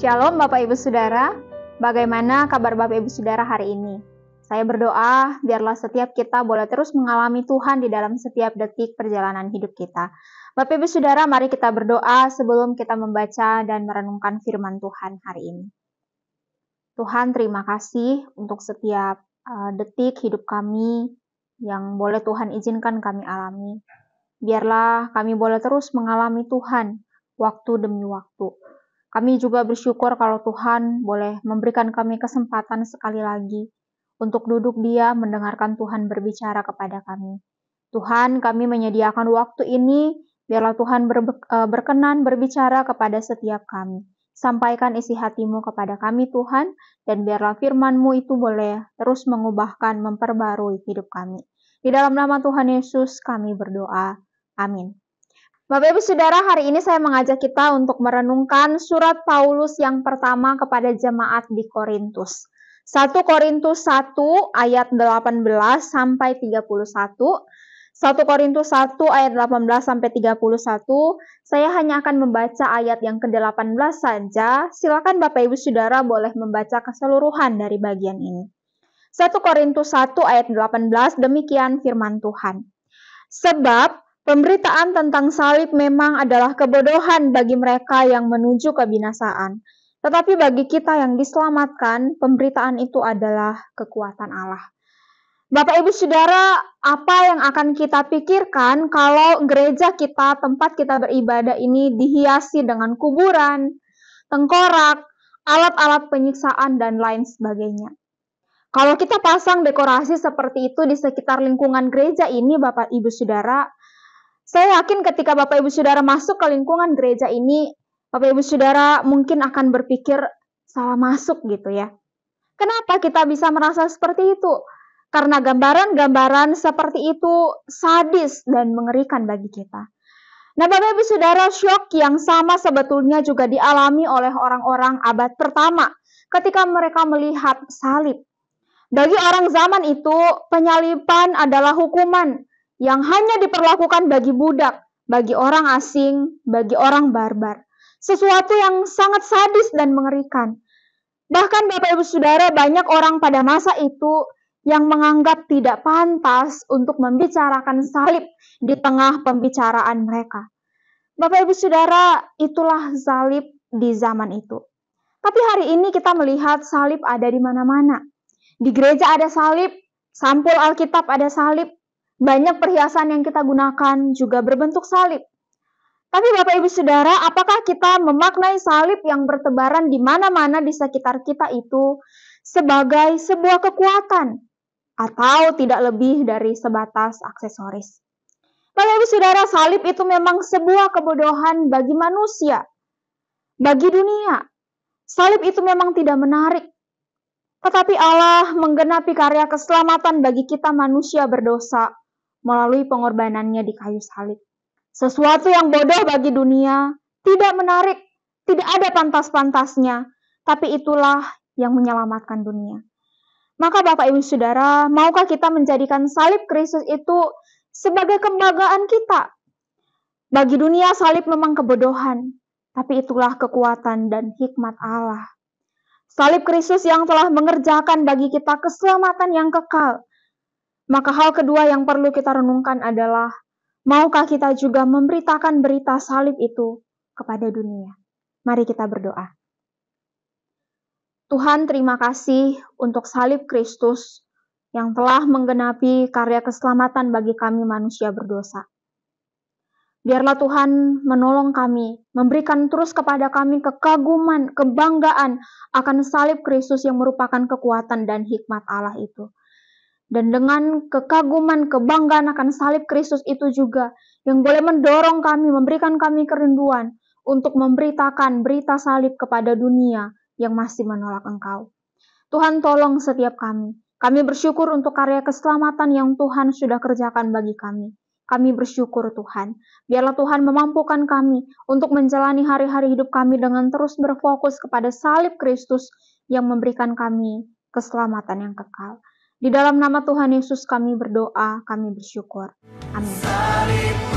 Shalom Bapak Ibu Saudara, bagaimana kabar Bapak Ibu Saudara hari ini? Saya berdoa biarlah setiap kita boleh terus mengalami Tuhan di dalam setiap detik perjalanan hidup kita. Bapak Ibu Saudara, mari kita berdoa sebelum kita membaca dan merenungkan firman Tuhan hari ini. Tuhan, terima kasih untuk setiap detik hidup kami yang boleh Tuhan izinkan kami alami. Biarlah kami boleh terus mengalami Tuhan waktu demi waktu. Kami juga bersyukur kalau Tuhan boleh memberikan kami kesempatan sekali lagi untuk duduk diam mendengarkan Tuhan berbicara kepada kami. Tuhan, kami menyediakan waktu ini, biarlah Tuhan berkenan berbicara kepada setiap kami. Sampaikan isi hati-Mu kepada kami Tuhan, dan biarlah firman-Mu itu boleh terus mengubahkan, memperbarui hidup kami. Di dalam nama Tuhan Yesus kami berdoa. Amin. Bapak Ibu Saudara, hari ini saya mengajak kita untuk merenungkan surat Paulus yang pertama kepada jemaat di Korintus. 1 Korintus 1 ayat 18 sampai 31. 1 Korintus 1 ayat 18 sampai 31. Saya hanya akan membaca ayat yang ke-18 saja. Silakan Bapak Ibu Saudara boleh membaca keseluruhan dari bagian ini. 1 Korintus 1 ayat 18, demikian firman Tuhan. Sebab pemberitaan tentang salib memang adalah kebodohan bagi mereka yang menuju kebinasaan. Tetapi bagi kita yang diselamatkan, pemberitaan itu adalah kekuatan Allah. Bapak Ibu Saudara, apa yang akan kita pikirkan kalau gereja kita, tempat kita beribadah ini dihiasi dengan kuburan, tengkorak, alat-alat penyiksaan, dan lain sebagainya? Kalau kita pasang dekorasi seperti itu di sekitar lingkungan gereja ini, Bapak Ibu Saudara, saya yakin ketika Bapak Ibu Saudara masuk ke lingkungan gereja ini, Bapak Ibu Saudara mungkin akan berpikir salah masuk gitu ya. Kenapa kita bisa merasa seperti itu? Karena gambaran-gambaran seperti itu sadis dan mengerikan bagi kita. Nah Bapak Ibu Saudara, syok yang sama sebetulnya juga dialami oleh orang-orang abad pertama ketika mereka melihat salib. Bagi orang zaman itu, penyaliban adalah hukuman yang hanya diperlakukan bagi budak, bagi orang asing, bagi orang barbar. Sesuatu yang sangat sadis dan mengerikan. Bahkan Bapak Ibu Saudara, banyak orang pada masa itu yang menganggap tidak pantas untuk membicarakan salib di tengah pembicaraan mereka. Bapak Ibu Saudara, itulah salib di zaman itu. Tapi hari ini kita melihat salib ada di mana-mana. Di gereja ada salib, sampul Alkitab ada salib, banyak perhiasan yang kita gunakan juga berbentuk salib. Tapi Bapak Ibu Saudara, apakah kita memaknai salib yang bertebaran di mana-mana di sekitar kita itu sebagai sebuah kekuatan atau tidak lebih dari sebatas aksesoris? Bapak Ibu Saudara, salib itu memang sebuah kebodohan bagi manusia, bagi dunia. Salib itu memang tidak menarik. Tetapi Allah menggenapi karya keselamatan bagi kita manusia berdosa melalui pengorbanannya di kayu salib. Sesuatu yang bodoh bagi dunia, tidak menarik, tidak ada pantas-pantasnya, tapi itulah yang menyelamatkan dunia. Maka Bapak Ibu Saudara, maukah kita menjadikan salib Kristus itu sebagai kebanggaan kita? Bagi dunia salib memang kebodohan, tapi itulah kekuatan dan hikmat Allah. Salib Kristus yang telah mengerjakan bagi kita keselamatan yang kekal. Maka hal kedua yang perlu kita renungkan adalah, maukah kita juga memberitakan berita salib itu kepada dunia? Mari kita berdoa. Tuhan, terima kasih untuk salib Kristus yang telah menggenapi karya keselamatan bagi kami manusia berdosa. Biarlah Tuhan menolong kami, memberikan terus kepada kami kekaguman, kebanggaan akan salib Kristus yang merupakan kekuatan dan hikmat Allah itu. Dan dengan kekaguman, kebanggaan akan salib Kristus itu juga yang boleh mendorong kami, memberikan kami kerinduan untuk memberitakan berita salib kepada dunia yang masih menolak Engkau. Tuhan, tolong setiap kami. Kami bersyukur untuk karya keselamatan yang Tuhan sudah kerjakan bagi kami. Kami bersyukur Tuhan. Biarlah Tuhan memampukan kami untuk menjalani hari-hari hidup kami dengan terus berfokus kepada salib Kristus yang memberikan kami keselamatan yang kekal. Di dalam nama Tuhan Yesus kami berdoa, kami bersyukur. Amin.